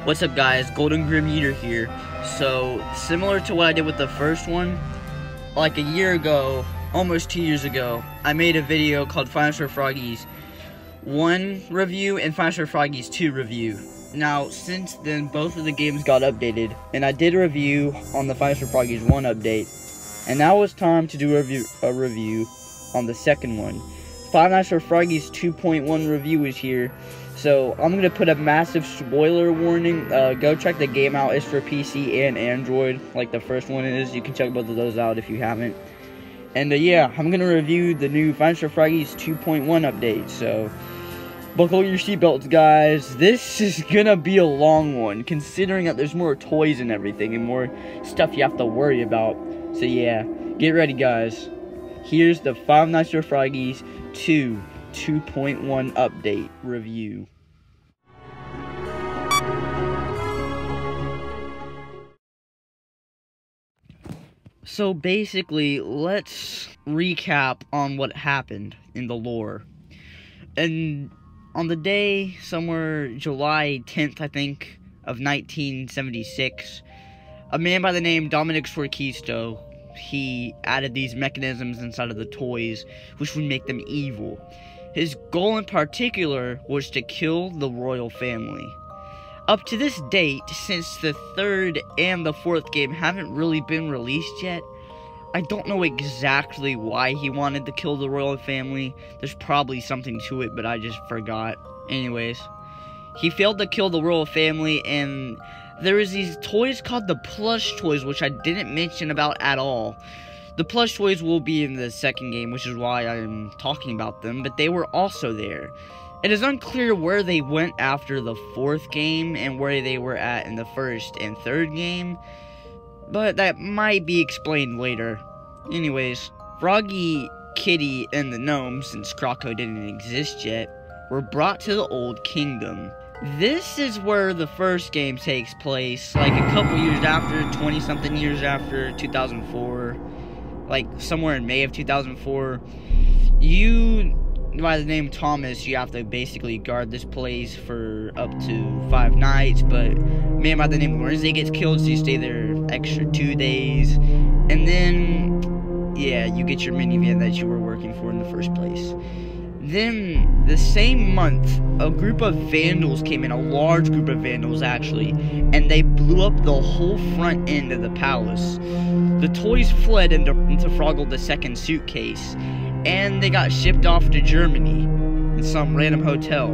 What's up guys, Golden Grim Eater here. So, similar to what I did with the first one, like a year ago, almost 2 years ago, I made a video called Plush Froggy's 1 review and Plush Froggy's 2 review. Now, since then, both of the games got updated, and I did a review on the Plush Froggy's 1 update, and now it's time to do a review on the second one. Plush Froggy's 2.1 review is here. So, I'm going to put a massive spoiler warning. Go check the game out. It's for PC and Android, like the first one is. You can check both of those out if you haven't. And, yeah, I'm going to review the new Plush Froggy's 2.1 update. So, buckle your seatbelts, guys. This is going to be a long one, considering that there's more toys and everything, and more stuff you have to worry about. So, yeah, get ready, guys. Here's the Plush Froggy's 2.1 update review. So basically, let's recap on what happened in the lore. And on the day, somewhere July 10th, I think, of 1976, a man by the name Dominic Sforquisto, he added these mechanisms inside of the toys, which would make them evil. His goal in particular was to kill the royal family. Up to this date, since the 3rd and the 4th game haven't really been released yet, I don't know exactly why he wanted to kill the royal family. There's probably something to it, but I just forgot. Anyways, he failed to kill the royal family, and there was these toys called the plush toys, which I didn't mention about at all. The plush toys will be in the second game, which is why I'm talking about them, but they were also there. It is unclear where they went after the 4th game and where they were at in the 1st and 3rd game, but that might be explained later. Anyways, Froggy, Kitty, and the gnomes, since Croco didn't exist yet, were brought to the Old Kingdom. This is where the first game takes place, like a couple years after, 20-something years after, 2004, like somewhere in May of 2004. You, by the name Thomas, you have to basically guard this place for up to 5 nights, but a man by the name Wednesday gets killed, so you stay there extra 2 days, and then, yeah, you get your minivan that you were working for in the first place. Then, the same month, a group of vandals came in, a large group of vandals actually, and they blew up the whole front end of the palace. The toys fled into Froggle the second suitcase, and they got shipped off to Germany in some random hotel.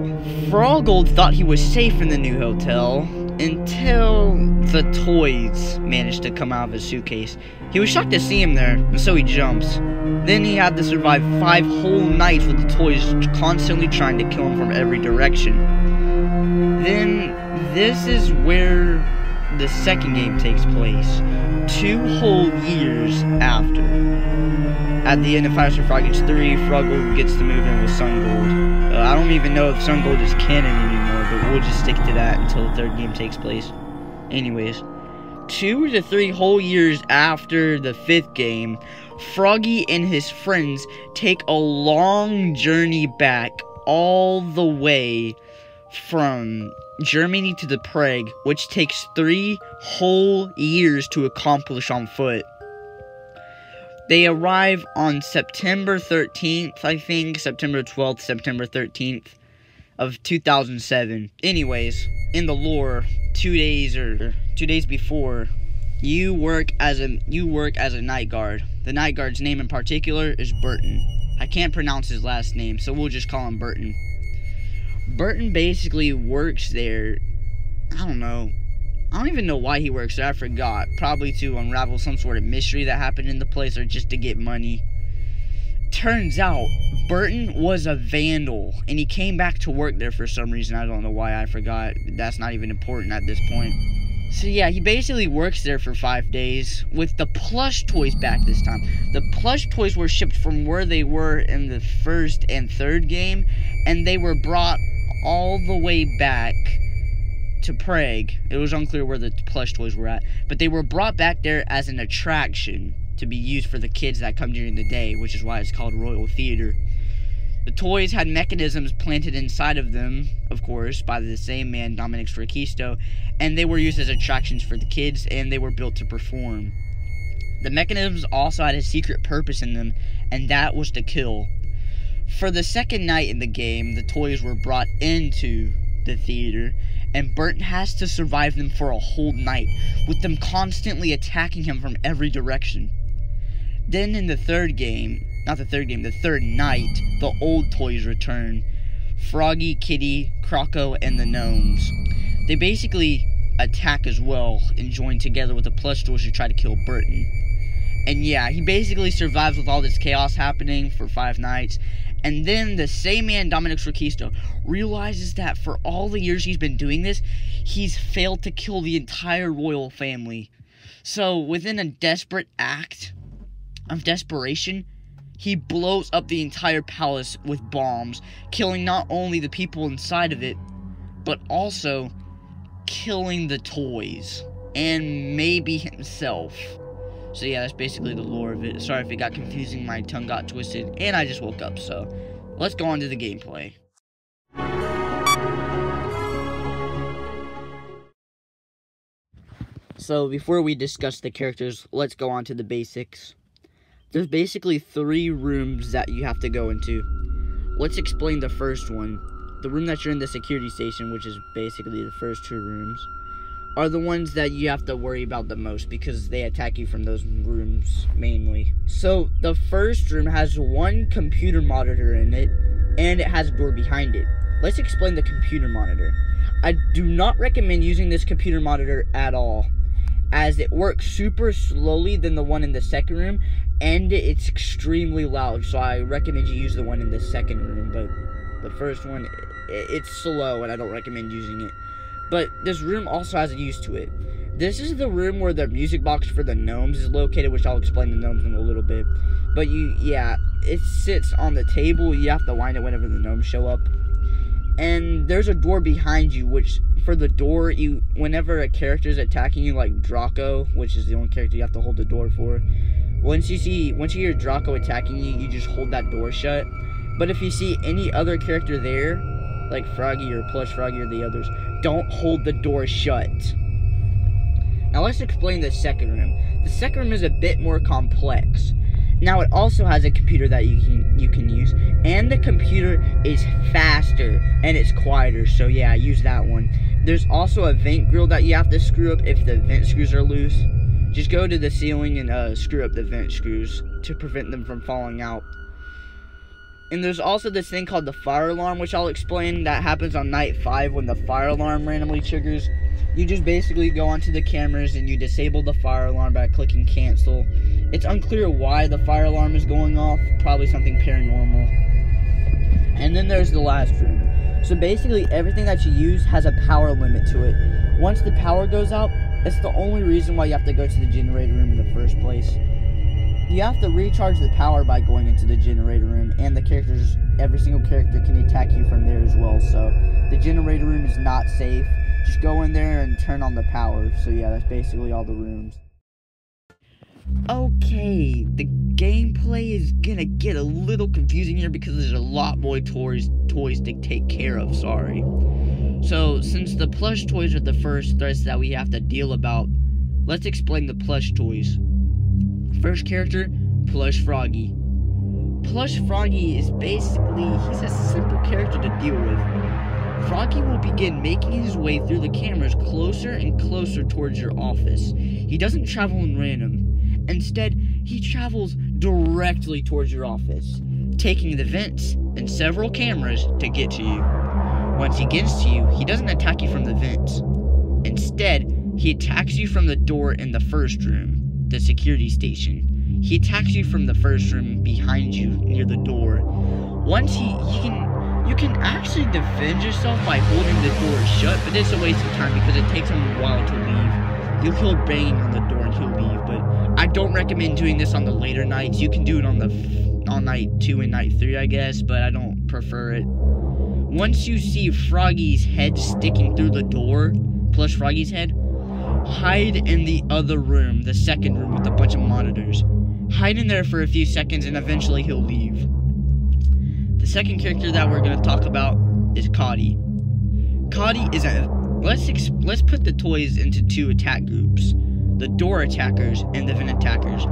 Froggle thought he was safe in the new hotel until the toys managed to come out of his suitcase. He was shocked to see him there, and so he jumps. Then he had to survive 5 whole nights with the toys constantly trying to kill him from every direction. Then, this is where the second game takes place, 2 whole years after. At the end of Plush Froggy's 3, Froggle gets to move in with Sungold. I don't even know if Sungold is canon anymore, but we'll just stick to that until the 3rd game takes place. Anyways, 2 to 3 whole years after the 5th game, Froggy and his friends take a long journey back all the way from Germany to the Prague, which takes 3 whole years to accomplish on foot. They arrive on September 13th, I think, September 12th, September 13th of 2007. Anyways, in the lore, 2 days before, you work as a night guard. The night guard's name in particular is Burton. I can't pronounce his last name, so we'll just call him Burton. Burton basically works there, I don't even know why he works there, I forgot. Probably to unravel some sort of mystery that happened in the place, or just to get money. Turns out, Burton was a vandal, and he came back to work there for some reason. I don't know why, I forgot. That's not even important at this point. So yeah, he basically works there for 5 days, with the plush toys back this time. The plush toys were shipped from where they were in the 1st and 3rd game, and they were brought all the way back to Prague. It was unclear where the plush toys were at, but they were brought back there as an attraction to be used for the kids that come during the day, which is why it's called Royal Theater. The toys had mechanisms planted inside of them, of course, by the same man, Dominic Strakisto, and they were used as attractions for the kids, and they were built to perform. The mechanisms also had a secret purpose in them, and that was to kill. For the second night in the game, the toys were brought into the theater, and Burton has to survive them for a whole night, with them constantly attacking him from every direction. Then in the third night, the old toys return. Froggy, Kitty, Croco, and the gnomes. They basically attack as well, and join together with the plush toys to try to kill Burton. And yeah, he basically survives with all this chaos happening for 5 nights. And then the same man, Dominic Strakisto, realizes that for all the years he's been doing this, he's failed to kill the entire royal family. So, within a desperate act of desperation, he blows up the entire palace with bombs, killing not only the people inside of it, but also killing the toys, and maybe himself. So yeah, that's basically the lore of it. Sorry if it got confusing, my tongue got twisted, and I just woke up, so let's go on to the gameplay. So before we discuss the characters, let's go on to the basics. There's basically 3 rooms that you have to go into. Let's explain the first one. The room that you're in, the security station, which is basically the first 2 rooms, are the ones that you have to worry about the most because they attack you from those rooms mainly. So the first room has 1 computer monitor in it, and it has a door behind it. Let's explain the computer monitor. I do not recommend using this computer monitor at all, as it works super slowly than the one in the second room, and it's extremely loud, so I recommend you use the one in the second room. But the first one, it's slow, and I don't recommend using it. But this room also has a use to it. This is the room where the music box for the gnomes is located, which I'll explain the gnomes in a little bit. But it sits on the table. You have to wind it whenever the gnomes show up. And there's a door behind you, which for the door, whenever a character is attacking you, like Draco, which is the only character you have to hold the door for, once you hear Draco attacking you, you just hold that door shut. But if you see any other character there, like Froggy or Plush Froggy or the others, don't hold the door shut. Now let's explain the second room. The second room is a bit more complex. Now it also has a computer that you can use, and the computer is faster and it's quieter, so yeah, use that one. There's also a vent grill that you have to screw up if the vent screws are loose. Just go to the ceiling and screw up the vent screws to prevent them from falling out. And there's also this thing called the fire alarm, which I'll explain, that happens on night 5 when the fire alarm randomly triggers. You just basically go onto the cameras and you disable the fire alarm by clicking cancel. It's unclear why the fire alarm is going off, probably something paranormal. And then there's the last room. So basically everything that you use has a power limit to it. Once the power goes out, it's the only reason why you have to go to the generator room in the first place. You have to recharge the power by going into the generator room, and every single character can attack you from there as well, so the generator room is not safe. Just go in there and turn on the power. So yeah, that's basically all the rooms. Okay, the gameplay is gonna get a little confusing here because there's a lot more toys to take care of, sorry. So, since the plush toys are the first threats that we have to deal about, let's explain the plush toys. First character, Plush Froggy. Plush Froggy is basically, he's a simple character to deal with. Froggy will begin making his way through the cameras closer and closer towards your office. He doesn't travel in random. Instead, he travels directly towards your office, taking the vents and several cameras to get to you. Once he gets to you, he doesn't attack you from the vents. Instead, he attacks you from the door in the first room, the security station. He attacks you from the first room behind you near the door. Once you can actually defend yourself by holding the door shut, but it's a waste of time because it takes him a while to leave. You'll hear banging on the door and he'll leave, but I don't recommend doing this on the later nights. You can do it on night 2 and night 3, I guess, but I don't prefer it. Once you see Froggy's head sticking through the door, Plush Froggy's head, hide in the other room, the second room with a bunch of monitors. Hide in there for a few seconds and eventually he'll leave. The The second character that we're going to talk about is Coddy. Coddy is a... Let's put the toys into two attack groups. The door attackers and the vent attackers.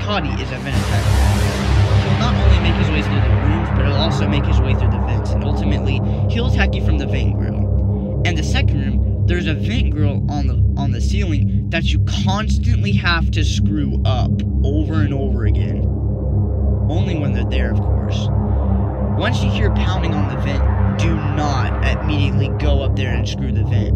Coddy is a vent attacker. He'll not only make his way through the rooms, but he'll also make his way through the vents. And ultimately, he'll attack you from the vent grill. And the second room, there's a vent grill on the ceiling that you constantly have to screw up over and over again. Only when they're there, of course. Once you hear pounding on the vent, do not immediately go up there and screw the vent.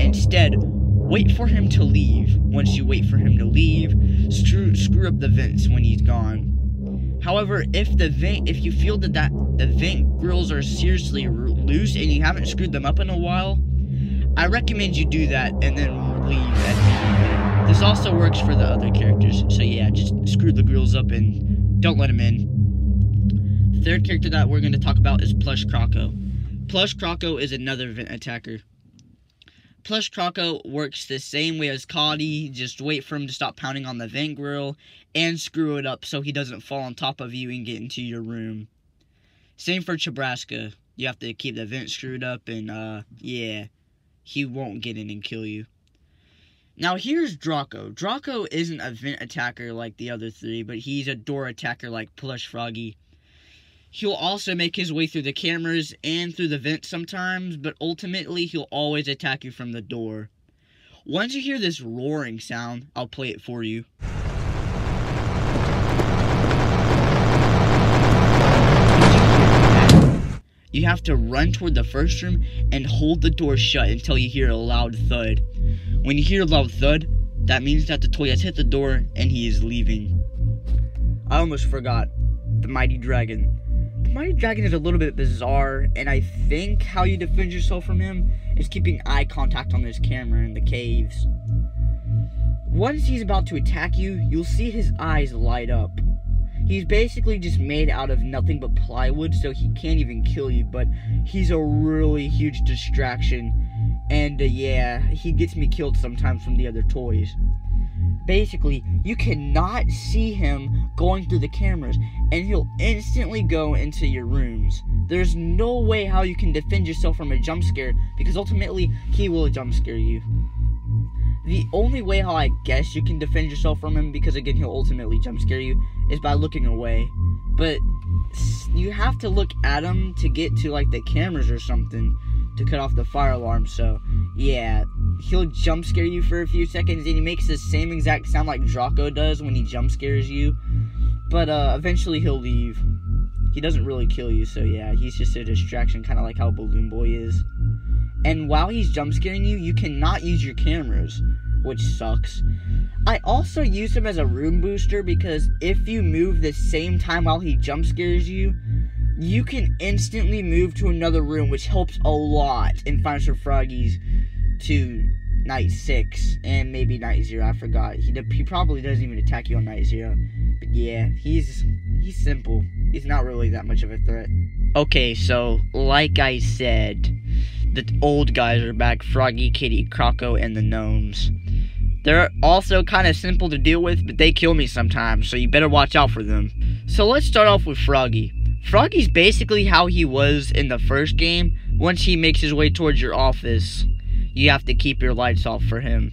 Instead, wait for him to leave. Once you wait for him to leave, screw up the vents when he's gone. However, if you feel that the vent grills are seriously loose and you haven't screwed them up in a while, I recommend you do that and then leave at the end. This also works for the other characters. So yeah, just screw the grills up and don't let them in. The third character that we're going to talk about is Plush Croco. Plush Croco is another vent attacker. Plush Croco works the same way as Coddy. Just wait for him to stop pounding on the vent grill and screw it up so he doesn't fall on top of you and get into your room. Same for Chabraska. You have to keep the vent screwed up and, yeah, he won't get in and kill you. Now here's Draco. Draco isn't a vent attacker like the other three, but he's a door attacker like Plush Froggy. He'll also make his way through the cameras and through the vents sometimes, but ultimately he'll always attack you from the door. Once you hear this roaring sound, I'll play it for you. You have to run toward the first room and hold the door shut until you hear a loud thud. When you hear a loud thud, that means that the toy has hit the door and he is leaving. I almost forgot. The Mighty Dragon. The Mighty Dragon is a little bit bizarre, and I think how you defend yourself from him is keeping eye contact on his camera in the caves. Once he's about to attack you, you'll see his eyes light up. He's basically just made out of nothing but plywood, so he can't even kill you, but he's a really huge distraction. And yeah, he gets me killed sometimes from the other toys. Basically, you cannot see him going through the cameras, and he'll instantly go into your rooms. There's no way how you can defend yourself from a jump scare, because ultimately, he will jump scare you. The only way how I guess you can defend yourself from him, because again, he'll ultimately jump scare you, is by looking away. But you have to look at him to get to, like, the cameras or something to cut off the fire alarm. So, yeah, he'll jump scare you for a few seconds, and he makes the same exact sound like Draco does when he jump scares you. But, eventually he'll leave. He doesn't really kill you, so yeah, he's just a distraction, kind of like how Balloon Boy is. And while he's jump scaring you, you cannot use your cameras, which sucks. I also use him as a room booster because if you move the same time while he jump scares you, you can instantly move to another room, which helps a lot in Plush Froggy's to night 6 and maybe night 0. I forgot. He probably doesn't even attack you on night 0. But yeah, he's simple. He's not really that much of a threat. Okay, so like I said, the old guys are back. Froggy, Kitty, Croco, and the gnomes. They're also kind of simple to deal with, but they kill me sometimes, so you better watch out for them. So let's start off with Froggy. Froggy's basically how he was in the first game. Once he makes his way towards your office, you have to keep your lights off for him.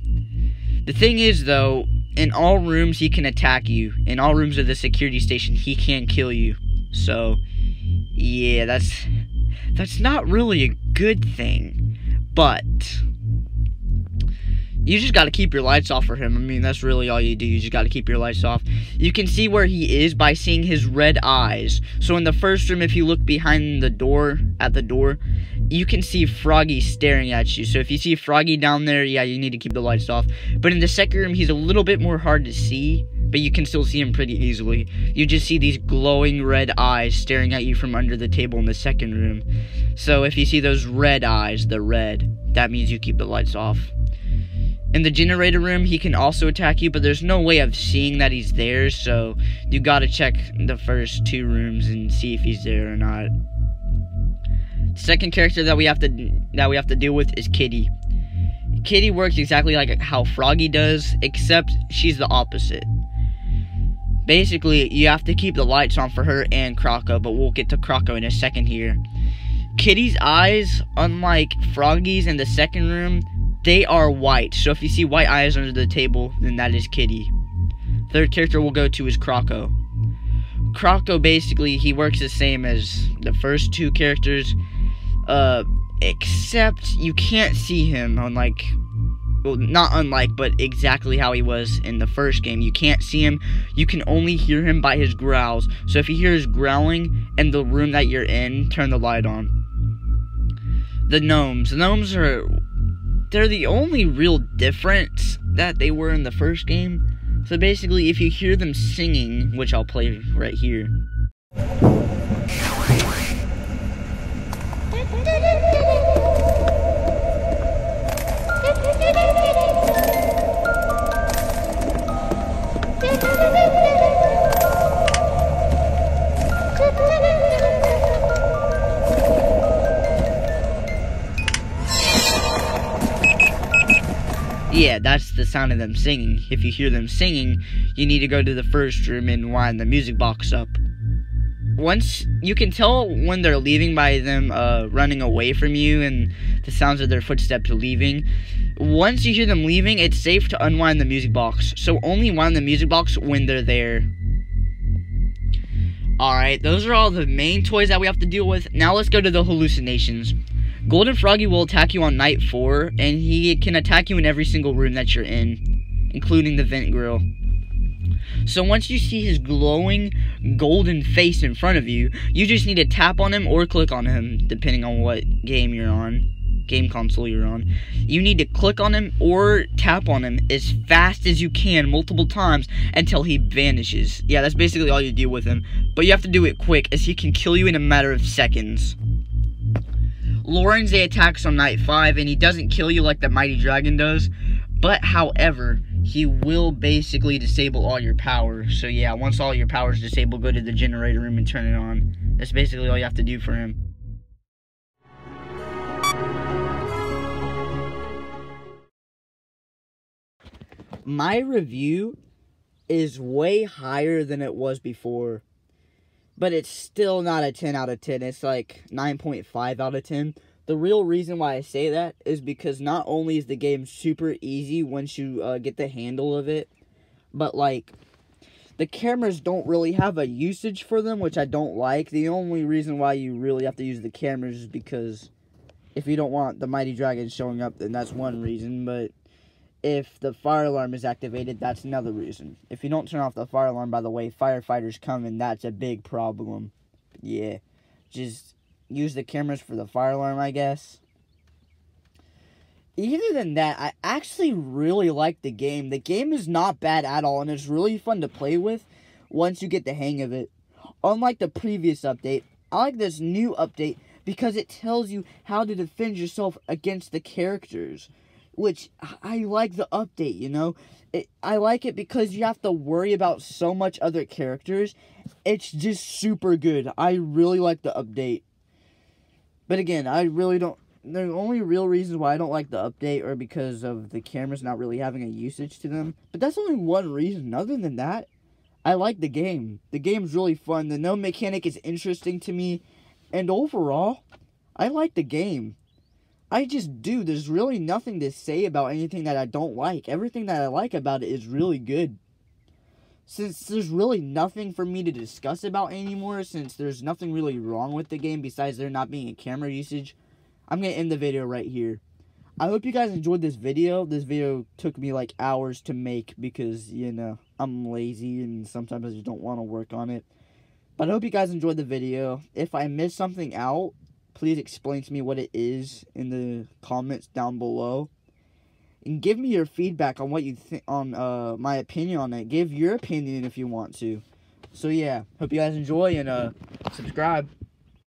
The thing is, though, in all rooms he can attack you. In all rooms of the security station, he can kill you. So, yeah, that's not really a good thing. But you just gotta keep your lights off for him. I mean, that's really all you do. You just gotta keep your lights off. You can see where he is by seeing his red eyes. So in the first room, if you look behind the door, you can see Froggy staring at you. So if you see Froggy down there, yeah, you need to keep the lights off. But in the second room, he's a little bit more hard to see, but you can still see him pretty easily. You just see these glowing red eyes staring at you from under the table in the second room. So if you see those red eyes, the red, that means you keep the lights off. In the generator room, he can also attack you, but there's no way of seeing that he's there, so you gotta check the first 2 rooms and see if he's there or not. Second character that we have to deal with is Kitty. Kitty works exactly like how Froggy does, except she's the opposite. Basically, you have to keep the lights on for her and Croco, but we'll get to Croco in a second here. Kitty's eyes, unlike Froggy's in the second room, they are white. So if you see white eyes under the table, then that is Kitty. Third character we'll go to is Croco. Croco, basically, he works the same as the first two characters, except you can't see him, unlike, well, not unlike, but exactly how he was in the first game. You can't see him, you can only hear him by his growls. So if you hear his growling in the room that you're in, turn the light on. The gnomes are, they're the only real difference that they were in the first game. So basically, if you hear them singing, which I'll play right here. Yeah, that's the sound of them singing. If you hear them singing, you need to go to the first room and wind the music box up. Once you can tell when they're leaving by them running away from you and the sounds of their footsteps leaving. Once you hear them leaving, it's safe to unwind the music box. So only wind the music box when they're there. Alright, those are all the main toys that we have to deal with. Now let's go to the hallucinations. Golden Froggy will attack you on night 4, and he can attack you in every single room that you're in, including the vent grill. So once you see his glowing golden face in front of you, you just need to tap on him or click on him, depending on what game you're on, game console you're on. You need to click on him or tap on him as fast as you can, multiple times, until he vanishes. Yeah, that's basically all you do with him, but you have to do it quick, as he can kill you in a matter of seconds. Lorenz attacks on night 5, and he doesn't kill you like the Mighty Dragon does, but however, he will basically disable all your power. So yeah, once all your power is disabled, go to the generator room and turn it on. That's basically all you have to do for him. My review is way higher than it was before, but it's still not a 10 out of 10. It's like 9.5 out of 10. The real reason why I say that is because not only is the game super easy once you get the handle of it, but like the cameras don't really have a usage for them, which I don't like. The only reason why you really have to use the cameras is because if you don't want the Mighty Dragon showing up, then that's one reason, but if the fire alarm is activated, that's another reason. If you don't turn off the fire alarm, by the way, firefighters come, and that's a big problem. Yeah, just use the cameras for the fire alarm, I guess. Other than that, I actually really like the game. The game is not bad at all, and it's really fun to play with once you get the hang of it. Unlike the previous update, I like this new update because it tells you how to defend yourself against the characters, which I like the update, you know. I like it because you have to worry about so much other characters. It's just super good. I really like the update. But again, I really don't. The only real reasons why I don't like the update are because of the cameras not really having a usage to them. But that's only one reason. Other than that, I like the game. The game's really fun. The gnome mechanic is interesting to me. And overall, I like the game. I just do. There's really nothing to say about anything that I don't like. Everything that I like about it is really good. Since there's really nothing for me to discuss about anymore, since there's nothing really wrong with the game besides there not being a camera usage, I'm going to end the video right here. I hope you guys enjoyed this video. This video took me like hours to make because, you know, I'm lazy and sometimes I just don't want to work on it. But I hope you guys enjoyed the video. If I missed something out, please explain to me what it is in the comments down below. And give me your feedback on what you think on my opinion on it. Give your opinion if you want to. So yeah, hope you guys enjoy and subscribe.